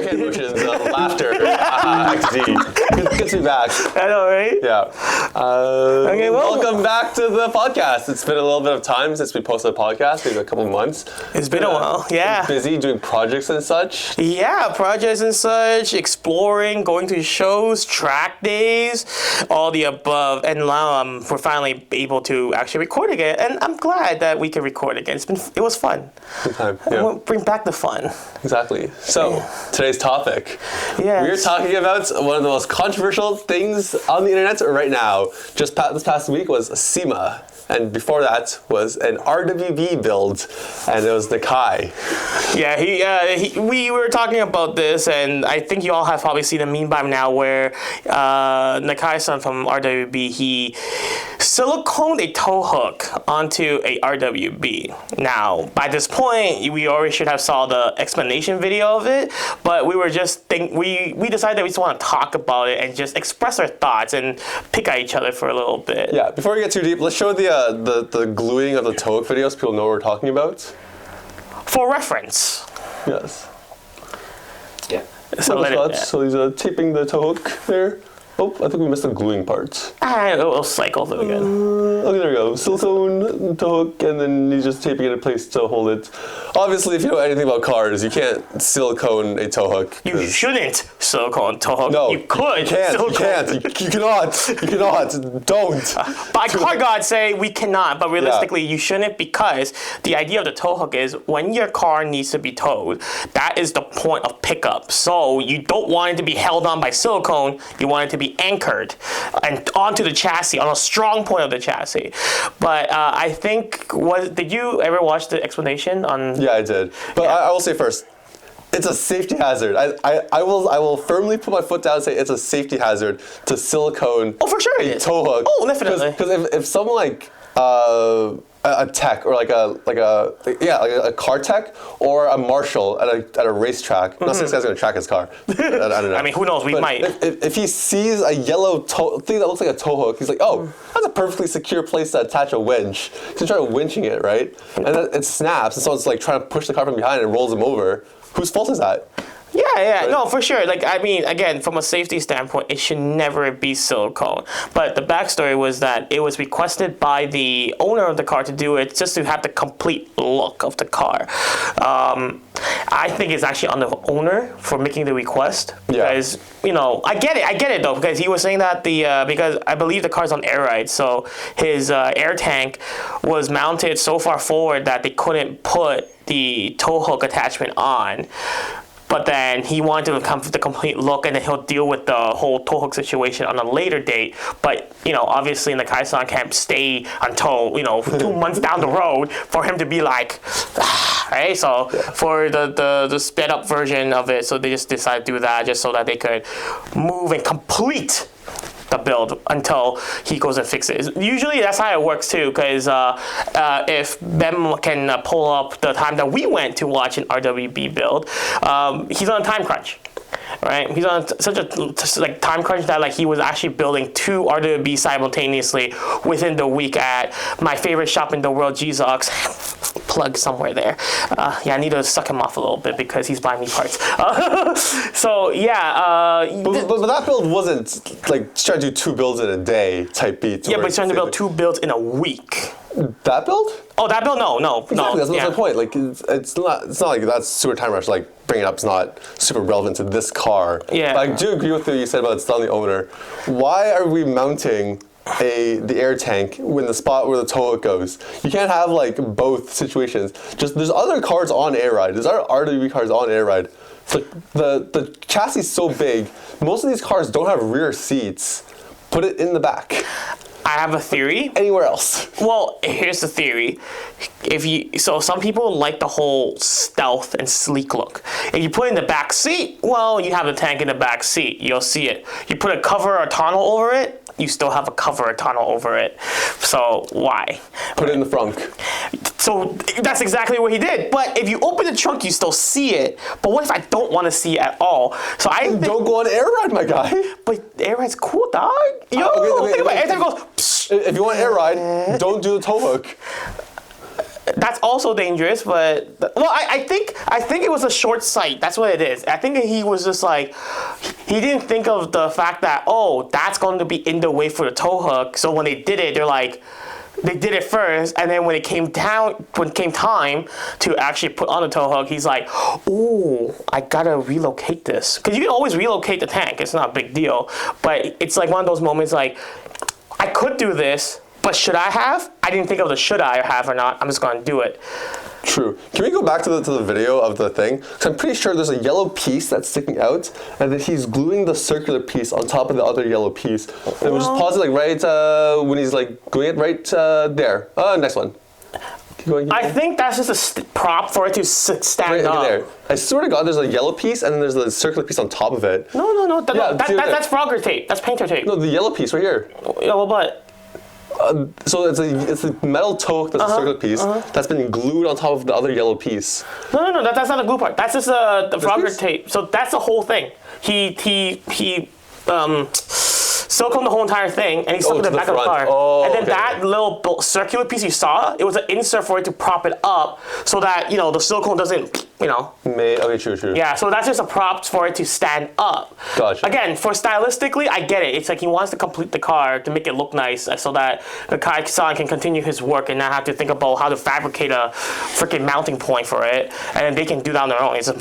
hand motions, laughter, XD. Gets me back. I know, right? Yeah. Okay, well, welcome back to the podcast. It's been a little bit of time since we posted a podcast, maybe a couple of months. It's been a while, yeah. Busy doing projects and such. Yeah, projects and such, exploring, going to shows, track days, all the above. And now we're finally able to actually record again. And I'm glad that we can record again. It was fun. Good time. Yeah. We'll bring back the fun. Exactly. So, today's topic. Yes. We're talking about one of the most controversial things on the internet right now. Just this past week was SEMA. And before that was an RWB build, and it was Nakai. Yeah, we were talking about this, and I think you all have probably seen a meme by now where Nakai-san from RWB, he siliconed a tow hook onto a RWB. Now, by this point, we already should have saw the explanation video of it, but we were just we decided that we just want to talk about it and just express our thoughts and pick at each other for a little bit. Yeah, before we get too deep, let's show the gluing of the tow hook videos so people know what we're talking about. For reference. Yes. Yeah. So he's taping the tow hook there. Oh, I think we missed the gluing part. It'll cycle through again. Okay, there we go. Silicone tow hook, and then he's just taping it in place to hold it. Obviously, if you know anything about cars, you can't silicone a tow hook. You shouldn't silicone tow hook. No, you could. You can't. You cannot. You cannot. Don't. By car gods say we cannot, but realistically, you shouldn't, because the idea of the tow hook is when your car needs to be towed, that is the point of pickup. So you don't want it to be held on by silicone. You want it to be anchored and onto the chassis, on a strong point of the chassis. But I think, did you ever watch the explanation on? Yeah, I did. But yeah. I will say first, it's a safety hazard. I will firmly put my foot down and say it's a safety hazard to silicone. Oh, for sure it is. Tow hook. Oh, definitely. Because if someone like a tech or like a car tech or a marshal at a racetrack. Not saying this guy's gonna track his car. I don't know. I mean, who knows? We might. If he sees a yellow thing that looks like a tow hook, he's like, oh, that's a perfectly secure place to attach a winch. He's trying winching it, right? And then it snaps, and someone's like trying to push the car from behind and rolls him over. Whose fault is that? Yeah, right? No, for sure. Like, I mean, again, from a safety standpoint, it should never be silicone. But the backstory was that it was requested by the owner of the car to do it just to have the complete look of the car. I think it's actually on the owner for making the request. Because, I get it though, because he was saying that because I believe the car's on air ride, so his air tank was mounted so far forward that they couldn't put the tow hook attachment on. But then he wanted to come for the complete look, and then he'll deal with the whole tow hook situation on a later date. But, obviously Nakai-san can't stay until, 2 months down the road for him to be like, right? So for the sped up version of it, so they just decided to do that just so that they could move and complete the build until he goes and fixes it. Usually that's how it works too, because if Ben can pull up the time that we went to watch an RWB build, he's on a time crunch. Right, he's on such a time crunch that he was actually building 2 RWB simultaneously within the week at my favorite shop in the world, G-Zox. Plug somewhere there. I need to suck him off a little bit because he's buying me parts. So yeah. But that build wasn't trying to do 2 builds in a day type beat. Yeah, but he's trying to build 2 builds in a week. That build? Oh, that build? No. Exactly, that's the point. It's not like that's super time rush. Bringing it up is not super relevant to this car. Yeah. But I do agree with what you said about it's on the owner. Why are we mounting the air tank in the spot where the tow hook goes? You can't have both situations. There's other cars on air ride. There's other RWB cars on air ride. The chassis is so big. Most of these cars don't have rear seats. Put it in the back. I have a theory. Anywhere else. Well, here's the theory. So some people like the whole stealth and sleek look. If you put it in the back seat, well, you have the tank in the back seat. You'll see it. You put a cover or tunnel over it, you still have a cover or tunnel over it. So why? Put it in the frunk. So that's exactly what he did. But if you open the trunk, you still see it. But what if I don't want to see it at all? So don't go on air ride, my guy. But air ride's cool, dog. Yo, think about it. Every time it goes. If you want air ride, don't do the tow hook. that's also dangerous. But I think it was a short sight. That's what it is. I think he was just like, he didn't think of the fact that, oh, that's going to be in the way for the tow hook. So when they did it, they're like, they did it first, and then when it came time to actually put on the tow hook, he's like, "Oh, I gotta relocate this," because you can always relocate the tank. It's not a big deal, but it's like one of those moments like, I could do this, but should I have? I didn't think of the should I have or not. I'm just gonna do it. True. Can we go back to the video of the thing? Because I'm pretty sure there's a yellow piece that's sticking out, and then he's gluing the circular piece on top of the other yellow piece. And we'll just pause it like right when he's like gluing it right there. Next one. Keep going. I think that's just a prop for it to stand up. There. I swear to God, there's a yellow piece and then there's a circular piece on top of it. No. That's Frogger tape. That's painter tape. No, the yellow piece right here. Yeah, well, but. So it's a metal toe hook that's a circular piece that's been glued on top of the other yellow piece. No, that's not the glue part. That's just the Frogger tape. So that's the whole thing. He siliconed the whole entire thing, and he stuck it in the back of the car. And then that little circular piece you saw, it was an insert for it to prop it up so that, the silicone doesn't, Okay, true. Yeah, so that's just a prop for it to stand up. Gotcha. Again, for stylistically, I get it. It's like he wants to complete the car to make it look nice so that the Kai-san can continue his work and not have to think about how to fabricate a freaking mounting point for it. And then they can do that on their own. It's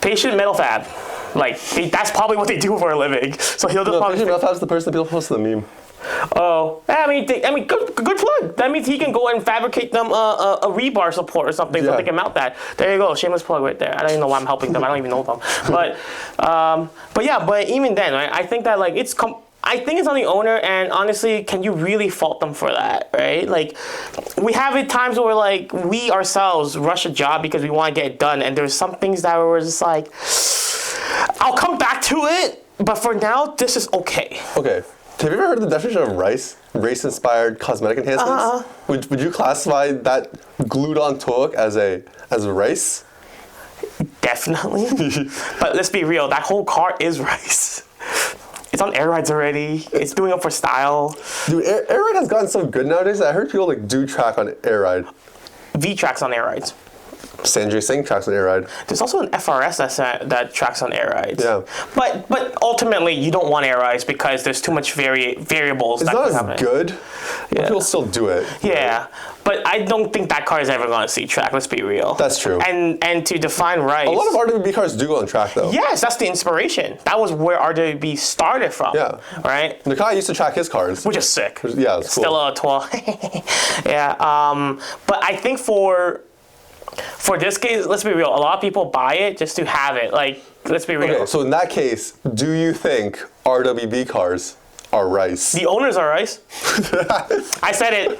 patient metal fab. Like, that's probably what they do for a living. So he'll just probably... Patient metal fab's the person that people post the meme. Oh, I mean, good plug. That means he can go and fabricate them a rebar support or something so they can mount that. There you go, shameless plug right there. I don't even know why I'm helping them. I don't even know them. But even then, right? I think that like I think it's on the owner, and honestly, can you really fault them for that, right? Like, we have at times where like we ourselves rush a job because we want to get it done, and there's some things that we're just like, I'll come back to it, but for now, this is okay. Okay. Have you ever heard of the definition of RICE? Race-inspired cosmetic enhancements? Would you classify that glued-on tow hook as a RICE? Definitely. But let's be real, that whole car is RICE. It's on air rides already. It's doing it for style. Dude, air ride has gotten so good nowadays. I heard people like do track on air ride. V-Tracks on air rides. Sanjay Singh tracks on air ride. There's also an FRS that tracks on air rides. Yeah. But ultimately, you don't want air rides because there's too much variables. It's that not as good. But people still do it. Yeah. But I don't think that car is ever going to see track. Let's be real. That's true. And to define RICE. A lot of RWB cars do go on track though. Yes, that's the inspiration. That was where RWB started from. Yeah. Right? Nakai used to track his cars. Which is sick. Yeah, it's cool. Stella 12. Yeah. But I think for this case, let's be real, a lot of people buy it just to have it. Like, let's be real. Okay, so in that case, do you think RWB cars are RICE? The owners are RICE. I said it.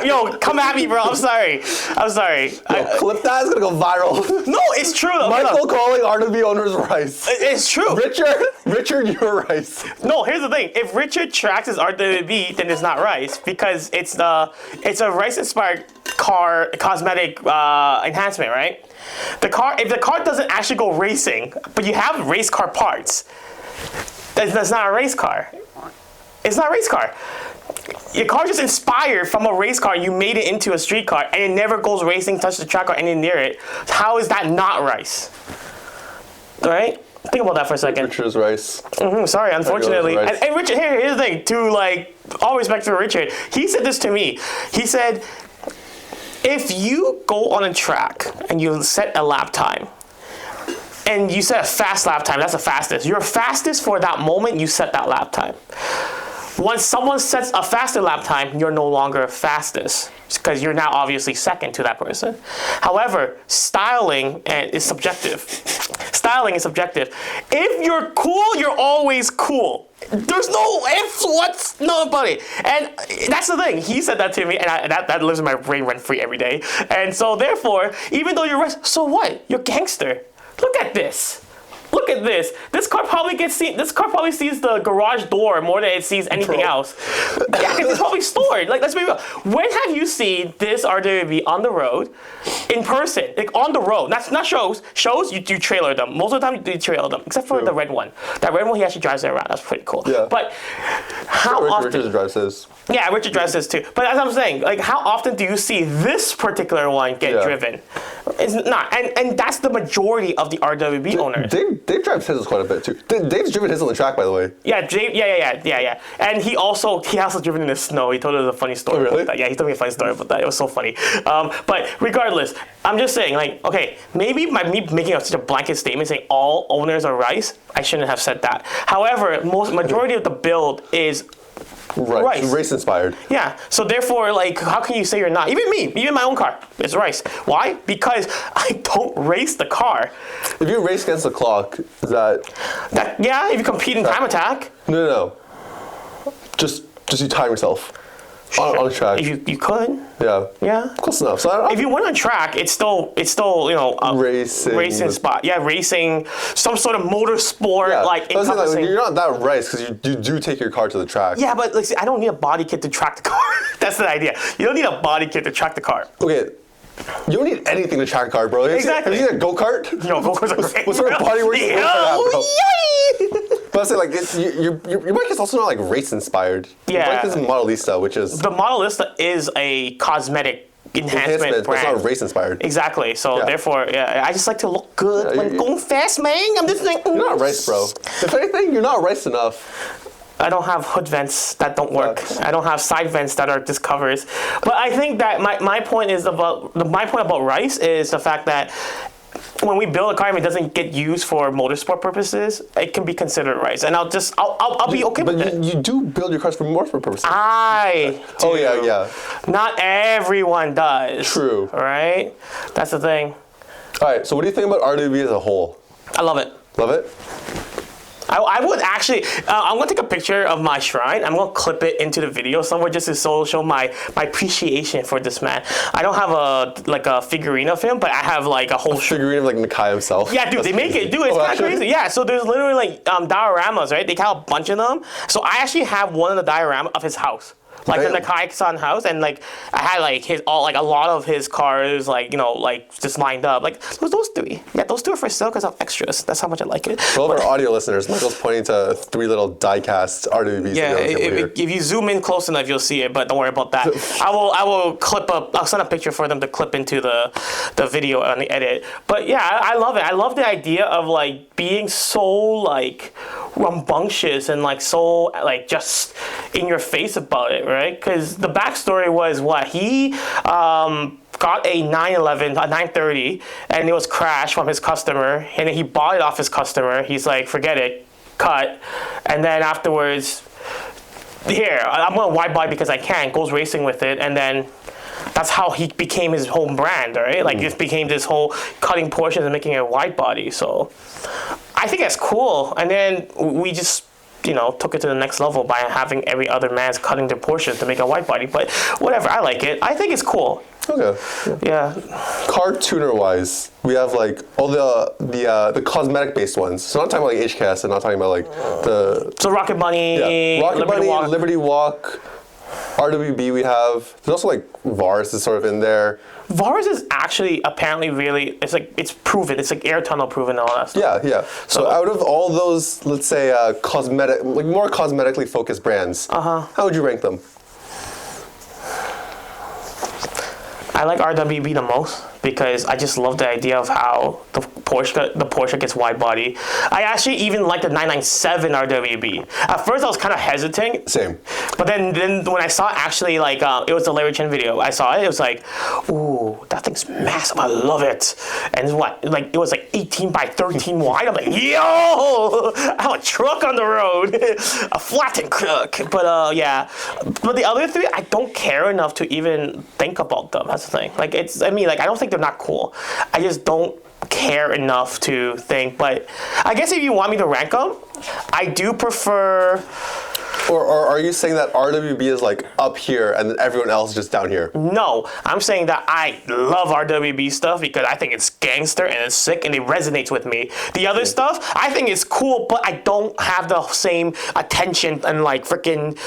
Yo, come at me, bro. I'm sorry. Clip that, it's gonna go viral. No, it's true though. Michael calling RWB owners RICE. It's true. Richard, you're RICE. No, here's the thing. If Richard tracks his RWB, then it's not RICE because it's a RICE-inspired car cosmetic enhancement, right? If the car doesn't actually go racing, but you have race car parts, that's not a race car. It's not a race car. Your car just inspired from a race car. You made it into a street car, and it never goes racing, touch the track, or anything near it. How is that not RICE? All right? Think about that for a second. Richard's RICE. Sorry, unfortunately. And Richard, here's the thing. To like, all respect for Richard, he said this to me. He said, if you go on a track and you set a lap time, and you set a fast lap time, that's the fastest. You're fastest for that moment you set that lap time. Once someone sets a faster lap time, you're no longer fastest because you're now obviously second to that person. However, styling is subjective. Styling is subjective. If you're cool, you're always cool. There's no ifs, what's, nobody. And that's the thing. He said that to me, and that lives in my brain rent-free every day. And so therefore, even though you're so what? You're gangster. Look at this. Look at this. This car probably sees the garage door more than it sees anything else. Yeah, because it's probably stored. Like, let's be real. When have you seen this RWB on the road in person, like on the road. Not shows. Shows, you trailer them. Most of the time, you do trailer them, except for the red one. That red one, he actually drives it around. That's pretty cool. Yeah. But how often? Richard drives his. Yeah, Richard drives this too. But as I'm saying, like, how often do you see this particular one get driven? It's not, and that's the majority of the RWB owners. Dave drives his quite a bit too. Dave's driven his on the track, by the way. Yeah, Dave. Yeah. And he also driven in the snow. He told us a funny story about that. Yeah, he told me a funny story about that. It was so funny. But regardless, I'm just saying, like, okay, maybe by me making such a blanket statement saying all owners are rice, I shouldn't have said that. However, majority of the build is rice. Race inspired. Yeah. So therefore, like, how can you say you're not? Even my own car, it's rice. Why? Because I don't race the car. If you race against the clock, is that? Yeah. If you compete in time attack. No. Just you time yourself on a track. If you could. Yeah. Yeah. Close enough. So if you went on track, it's still racing spot. Yeah, racing, some sort of motorsport like encompassing. You're not that rice because you do take your car to the track. Yeah, but like, see, I don't need a body kit to track the car. That's the idea. You don't need a body kit to track the car. Okay. You don't need anything to track a car, bro. Exactly. Have you seen a go-kart? No, go-karts are great. What sort of body work is that, bro? Yay! But I say, like, your bike is also not like race inspired. Yeah. Your bike is a Modelista, which is the Modelista is a cosmetic enhancement brand. But it's not race inspired. Exactly. So therefore, I just like to look good when going fast, man. I'm just like, you're not rice, bro. If anything, you're not rice enough. I don't have hood vents that don't work. I don't have side vents that are just covers. But I think that my point about rice is the fact that when we build a car and it doesn't get used for motorsport purposes, it can be considered rice. And I'll be okay with it. But you do build your cars for motorsport purposes. I do. Oh, yeah. Not everyone does. True. Right? That's the thing. All right, so what do you think about RWB as a whole? I love it. Love it? I would actually, I'm going to take a picture of my shrine. I'm going to clip it into the video somewhere just to show my appreciation for this man. I don't have a figurine of him, but I have like a whole figurine of like Nakai himself. Yeah, dude, they make it. Dude, it's kind of crazy. Yeah, so there's literally like dioramas, right? They have a bunch of them. So I actually have one of the diorama of his house. Like in the Nakai-san house, and like I had like a lot of his cars, like just lined up. Like those three, those two are for sale because of extras. That's how much I like it. For all of our audio listeners, Michael's pointing to 3 little die-cast RWBs. Yeah, if you zoom in close enough, you'll see it. But don't worry about that. I will I'll send a picture for them to clip into the video on the edit. But yeah, I love it. I love the idea of like being so like rambunctious and like so like just in your face about it, right? Because the backstory was what he got a 930 and it was crashed from his customer, and then he bought it off his customer. He's like, forget it, cut. And then afterwards, here, I'm gonna wide body because I can, goes racing with it, and then that's how he became his home brand, right? Like it became this whole cutting portions and making it a wide body. So I think that's cool. And then we just took it to the next level by having every other man's cutting their portions to make a wide body. But whatever, I like it. I think it's cool. Okay. Yeah. Car tuner wise, we have like all the cosmetic based ones. So I'm not talking about like HKS, and not talking about like the. So Rocket Bunny, Liberty Walk, RWB we have. There's also like Vars is sort of in there. Vars is actually apparently really, it's proven. It's like air tunnel proven and all that stuff. Yeah. So out of all those, let's say cosmetic, like more cosmetically focused brands, how would you rank them? I like RWB the most because I just love the idea of how the Porsche gets wide body. I actually even like the 997 RWB. At first I was kind of hesitant. Same. But then when I saw it actually like, it was the Larry Chen video. I saw it was like, ooh, that thing's massive. I love it. And it was like 18 by 13 wide. I'm like, yo, I have a truck on the road. A flattened truck. But yeah. But the other three, I don't care enough to even think about them. That's the thing. Like I don't think they're not cool. I just don't care enough to think. But I guess if you want me to rank them, I do prefer. Or are you saying that RWB is like up here and then everyone else is just down here? No, I'm saying that I love RWB stuff because I think it's gangster and it's sick and it resonates with me. The other stuff, I think it's cool, but I don't have the same attention and like freaking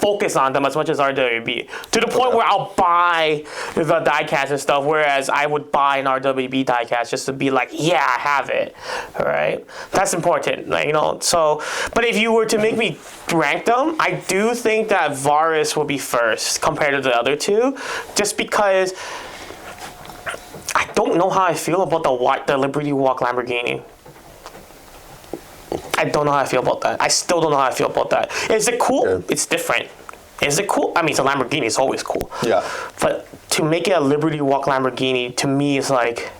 focus on them as much as RWB. To the point where I'll buy the diecast and stuff, whereas I would buy an RWB diecast just to be like, yeah, I have it. All right, that's important. Like, you know, so. But if you were to make me rank them, I do think that Varus will be first compared to the other two, just because I don't know how I feel about the Liberty Walk Lamborghini. I don't know how I feel about that. I still don't know how I feel about that. Is it cool? Yeah. It's different. Is it cool? I mean, it's a Lamborghini. It's always cool. Yeah. But to make it a Liberty Walk Lamborghini, to me, is like,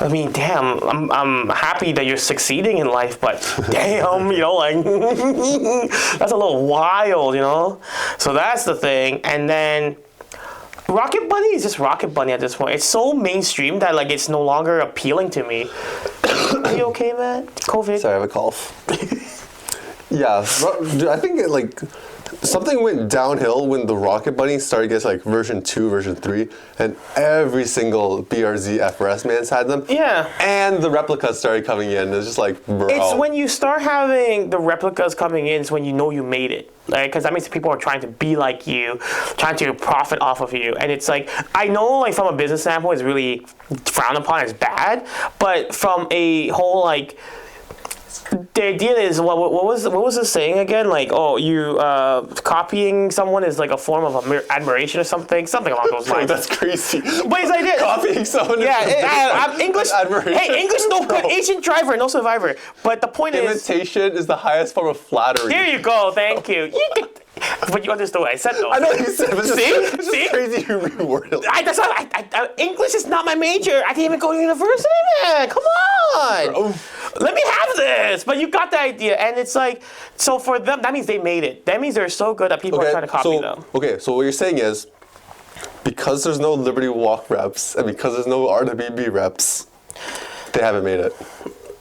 I mean, damn. I'm happy that you're succeeding in life, but damn, you know, like that's a little wild, you know. So that's the thing, and then. Rocket Bunny is just Rocket Bunny at this point. It's so mainstream that like it's no longer appealing to me. Are you okay, man? COVID? Sorry, I have a cough. Yeah, dude, I think something went downhill when the Rocket Bunny started getting like version 2, version 3, and every single BRZ FRS man's had them. Yeah. And the replicas started coming in. It's just like, bro. It's when you start having the replicas coming in is when you know you made it. Like, because that means people are trying to be like you, trying to profit off of you. And it's like, I know like from a business standpoint it's really frowned upon, it's bad, but from a whole like, the idea is what was the saying again? Like, oh, you copying someone is like a form of admiration or something along those lines. That's crazy. But it's like this. Copying someone. Yeah, I'm English. Admiration. Hey, English no good. Asian driver, no survivor. But the point imitation is the highest form of flattery. There you go. Thank you. But you understood what I said, though. I know what you said. But See? It's crazy you reworded it. English is not my major. I didn't even go to university, man. Come on. Bro. Let me have this. But you got the idea. And it's like, so for them, that means they made it. That means they're so good that people are trying to copy them. Okay, so what you're saying is, because there's no Liberty Walk reps, and because there's no RWB reps, they haven't made it.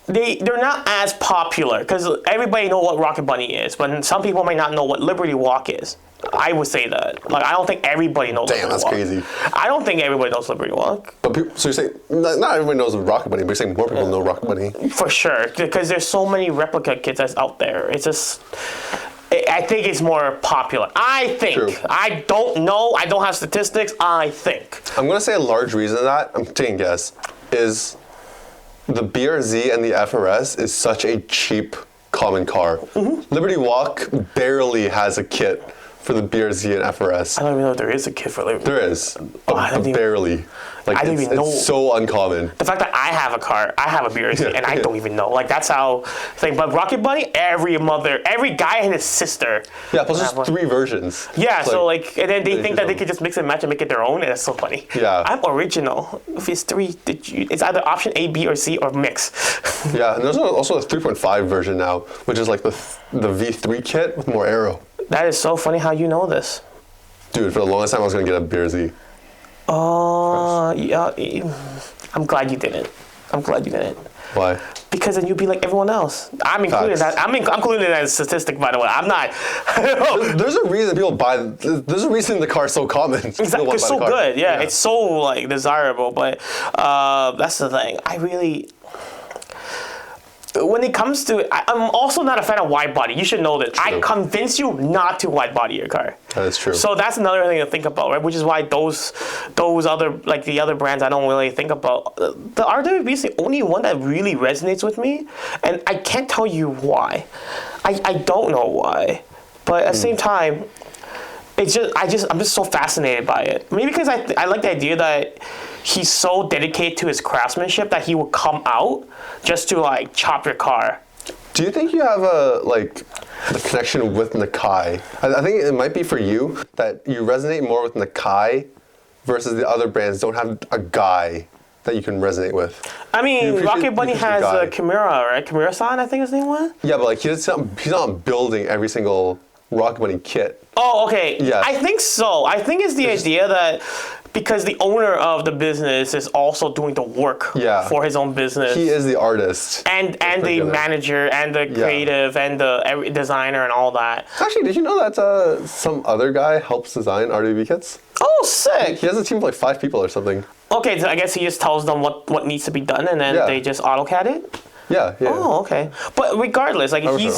They're not as popular because everybody know what Rocket Bunny is, but some people might not know what Liberty Walk is. I would say that. Like, I don't think everybody knows. Damn, that's crazy. I don't think everybody knows Liberty Walk. But so you're saying not everybody knows Rocket Bunny, but you're saying more people know Rocket Bunny. For sure, because there's so many replica kits that's out there. It's just. I think it's more popular. I think. True. I don't know. I don't have statistics. I think. I'm gonna say a large reason of that. I'm taking a guess. Is the BRZ and the FRS is such a cheap common car. Mm-hmm. Liberty Walk barely has a kit for the BRZ and FRS. I don't even know if there is a kit for Liberty. There is, but barely. Like, I don't even know. It's so uncommon. The fact that I have a car, I have a BRZ, and I don't even know. Like, that's how thing. But Rocket Bunny, every guy and his sister. Yeah, plus there's 3 versions. Yeah, so like, and then they think that they could just mix and match and make it their own, and that's so funny. Yeah. I'm original. If it's 3, it's either option A, B, or C, or mix. Yeah, and there's also a 3.5 version now, which is like the V3 kit with more aero. That is so funny how you know this. Dude, for the longest time I was gonna get a BRZ. Oh, yeah. I'm glad you didn't. Why? Because then you'd be like everyone else. I'm including that. I'm including that as a statistic, by the way. I'm not. There's a reason people buy. There's a reason the car's so common. Exactly. It's so good. Yeah, it's so like desirable. But that's the thing. I really. When it comes to it, I'm also not a fan of wide body. You should know this. True. I convince you not to wide body your car. That is true. So that's another thing to think about, right? Which is why those other, like the other brands I don't really think about. The RWB is the only one that really resonates with me, and I can't tell you why. I don't know why, but at the same time, it's just I'm just so fascinated by it. Maybe because I like the idea that he's so dedicated to his craftsmanship that he will come out just to like chop your car. Do you think you have the connection with Nakai? I think it might be for you that you resonate more with Nakai versus the other brands don't have a guy that you can resonate with. I mean, Rocket Bunny has Kimura, right? Kimura-san, I think his name was? Yeah, but like he's not building every single Rocket Bunny kit. Oh, okay. Yeah. I think so. I think it's the idea that because the owner of the business is also doing the work for his own business. He is the artist. And the manager and the creative and the designer and all that. Actually, did you know that some other guy helps design RWB kits? Oh, sick. He has a team of like 5 people or something. Okay, so I guess he just tells them what needs to be done and then they just AutoCAD it? Yeah. Oh, okay. But regardless, like he's.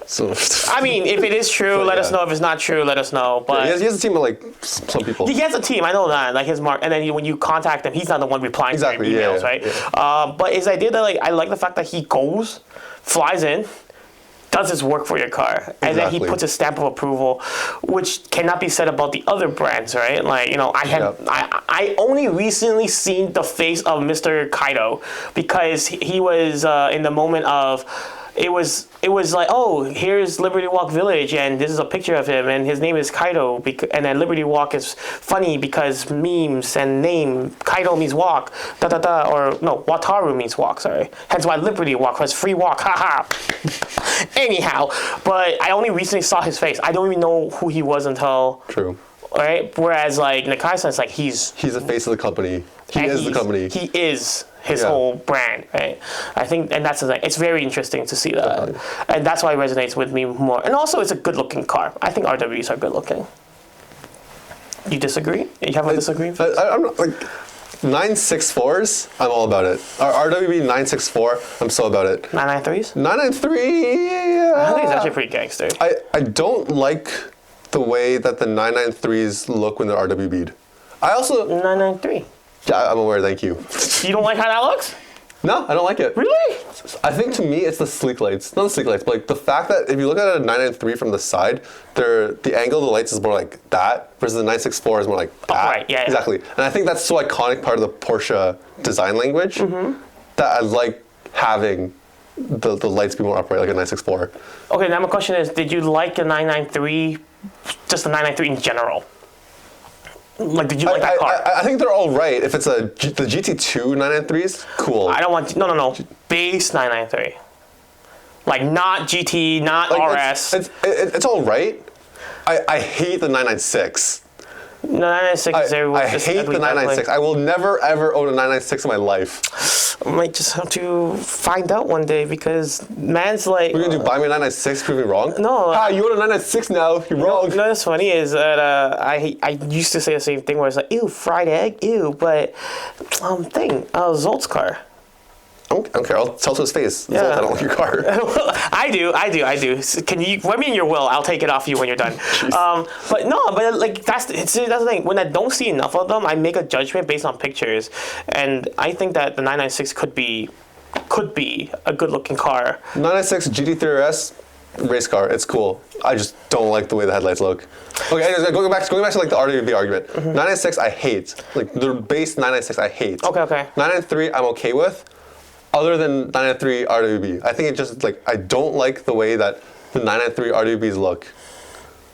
So, I mean, if it is true, let us know. If it's not true, let us know. But he has a team of like some people. he has a team. I know that. Like his mark, and then when you contact him, he's not the one replying to your emails, right? Yeah. But his idea that like I like the fact that he goes, flies in, does his work for your car, and then he puts a stamp of approval, which cannot be said about the other brands, right? Like, you know, I only recently seen the face of Mr. Kaido because he was in the moment of. It was like, oh, here's Liberty Walk Village, and this is a picture of him, and his name is Kaido, and then Liberty Walk is funny because memes and name, Kaido means walk, or no, Wataru means walk, sorry. Hence why Liberty Walk was free walk, haha. Anyhow, but I only recently saw his face. I don't even know who he was until... True. Right? Whereas, like, Nakai-san's like, he's the face of the company. He is the company. He is his whole brand, right? I think, and that's the thing. It's very interesting to see that. Definitely. And that's why it resonates with me more. And also, it's a good-looking car. I think RWBs are good-looking. You disagree? You have a disagreement? I'm not, like, 964s, I'm all about it. RWB 964, I'm so about it. 993s? 993, I think it's actually pretty gangster. I don't like the way that the 993s look when they're RWB'd. I also... 993. Yeah, I'm aware, thank you. You don't like how that looks? No, I don't like it. Really? I think to me it's the sleek lights. Not the sleek lights, but like the fact that if you look at a 993 from the side, the angle of the lights is more like that, versus the 964 is more like that. Right, yeah. Exactly. And I think that's so iconic part of the Porsche design language that I like having the lights be more upright like a 964. Okay, now my question is, did you like the 993, just the 993 in general? Like, did you like that car? I think they're all right. If it's the GT2 993s, cool. I don't want... No. Base 993. Like, not GT, not like RS. It's all right. I hate the 996. No, 996 is I hate the 996. I will never, ever own a 996 in my life. I might just have to find out one day because man's like... We're going to do buy me a 996, prove me wrong? No. You own a 996 now. You're wrong. You know what's funny is that I used to say the same thing where it's like, ew, fried egg, ew, but Zolt's car. I don't care. I'll tell to his face. Yeah. Zolt, I don't like your car. I do. Can you write me in your will? I'll take it off you when you're done. But like that's the thing. When I don't see enough of them, I make a judgment based on pictures, and I think that the 996 could be a good-looking car. 996 GT3RS race car. It's cool. I just don't like the way the headlights look. Okay, anyways, going back to like the RWB argument. 996 I hate. Like the base 996 I hate. Okay. 993 I'm okay with. Other than 993 RWB. I think it just, like, I don't like the way that the 993 RWBs look.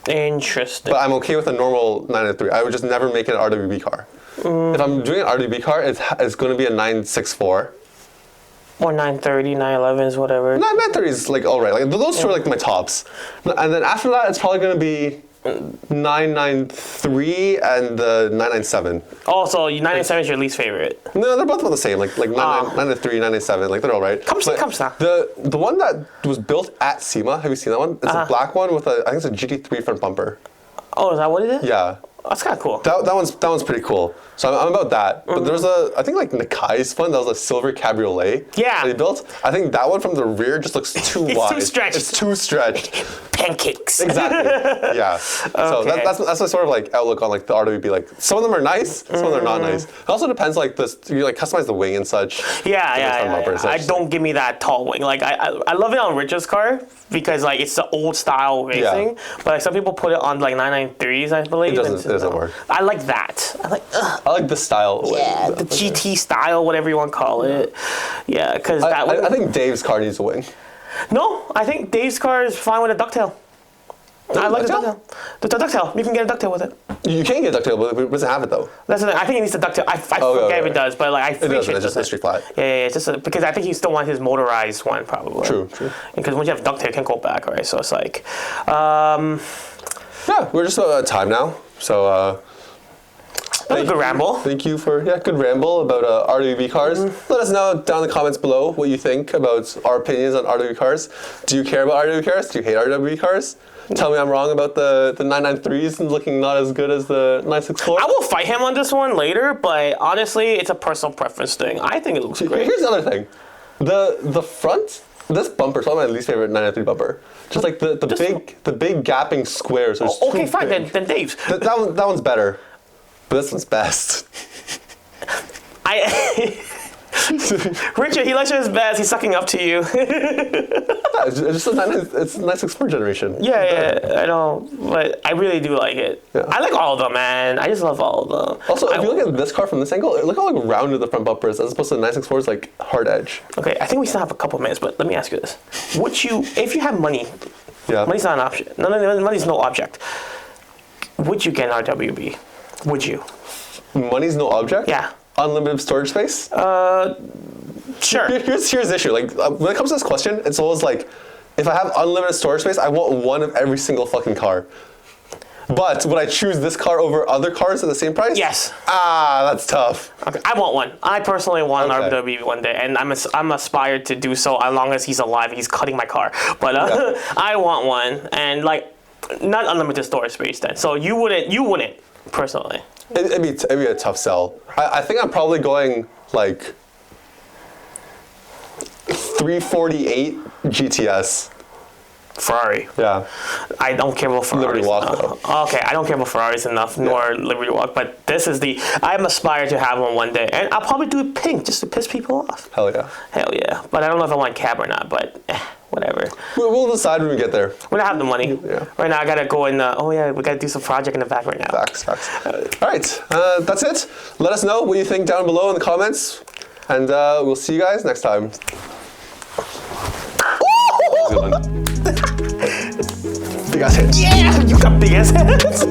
Interesting. But I'm okay with a normal 993. I would just never make it an RWB car. If I'm doing an RWB car, it's going to be a 964. Or 930, 911s, whatever. 930 is, like, all right. Like, those two are, like, my tops. And then after that, it's probably going to be 993 and the 997. Oh, so 997 is your least favorite? No, they're both about the same. Like 993, 997. Like they're all right. Comes. The one that was built at SEMA, have you seen that one? It's a black one with I think it's a GT3 front bumper. Oh, is that what it is? Yeah. That's kind of cool. That one's pretty cool. So I'm about that. But there's I think like Nakai's one, that was a silver cabriolet. Yeah. That he built. I think that one from the rear just looks too wide. It's too stretched. Pancakes. Exactly. Yeah. So Okay. that's my sort of like outlook on like the RWB. Like some of them are nice, some of them are not nice. It also depends like this. You like customize the wing and such. Yeah. Don't give me that tall wing. Like I love it on Richard's car because like it's the old style racing. Yeah. But like some people put it on like 993s, I believe. It doesn't work. I like that. I like the style. Yeah, the GT style, whatever you want to call it. Yeah, because I think Dave's car needs a wing. No, I think Dave's car is fine with a ducktail. I like the ducktail. The ducktail. You can get a ducktail with it. You can get a ducktail, but it doesn't have it though. That's the thing. I think it needs a ducktail. I forget if it does, but like it doesn't. It's just a street flat. Yeah. It's just because I think he still wants his motorized one probably. True. Because once you have ducktail, you can't go back, right? So it's like, yeah, we're just about time now. So. That was a good ramble. Thank you for good ramble about RWB cars. Let us know down in the comments below what you think about our opinions on RWB cars. Do you care about RWB cars? Do you hate RWB cars? Tell me I'm wrong about the 993s and looking not as good as the 964. I will fight him on this one later, but honestly, it's a personal preference thing. I think it looks great. Here's the other thing. The front, this bumper is probably my least favorite 993 bumper. Just like the big gapping squares. Okay, fine. Then Dave's. That one's better, but this one's best. Richard, he likes his best. He's sucking up to you. It's a nice Explorer generation. Yeah, I know, but I really do like it. Yeah. I like all of them, man. I just love all of them. Also, if you look at this car from this angle, look how like rounded the front bumper is, as opposed to the nice Explorer's like hard edge. Okay, I think we still have a couple minutes, but let me ask you this: would you, if you have money, money's not an option. Money's no object. Would you get an RWB? Would you? Money's no object? Yeah. Unlimited storage space? Sure. Here's the issue. Like when it comes to this question, it's always like, if I have unlimited storage space, I want one of every single fucking car. But would I choose this car over other cars at the same price? Yes. That's tough. Okay, I want one. I personally want an RWB one day, and I'm aspired to do so as long as he's alive. He's cutting my car, but I want one, and like not unlimited storage space then. So you wouldn't personally. It'd be a tough sell. I think I'm probably going like 348 GTS. Ferrari. Yeah. I don't care about Ferraris. Liberty Walk, though. Okay, I don't care about Ferraris enough, nor Liberty Walk, but this is I'm aspired to have one day, and I'll probably do it pink just to piss people off. Hell yeah. Hell yeah. But I don't know if I want cab or not, but whatever. We'll decide when we get there. When I have the money. Yeah. Right now I gotta go and, we gotta do some project in the back right now. Facts. All right, that's it. Let us know what you think down below in the comments, and we'll see you guys next time. Big ass hit. Yeah, you got big ass heads.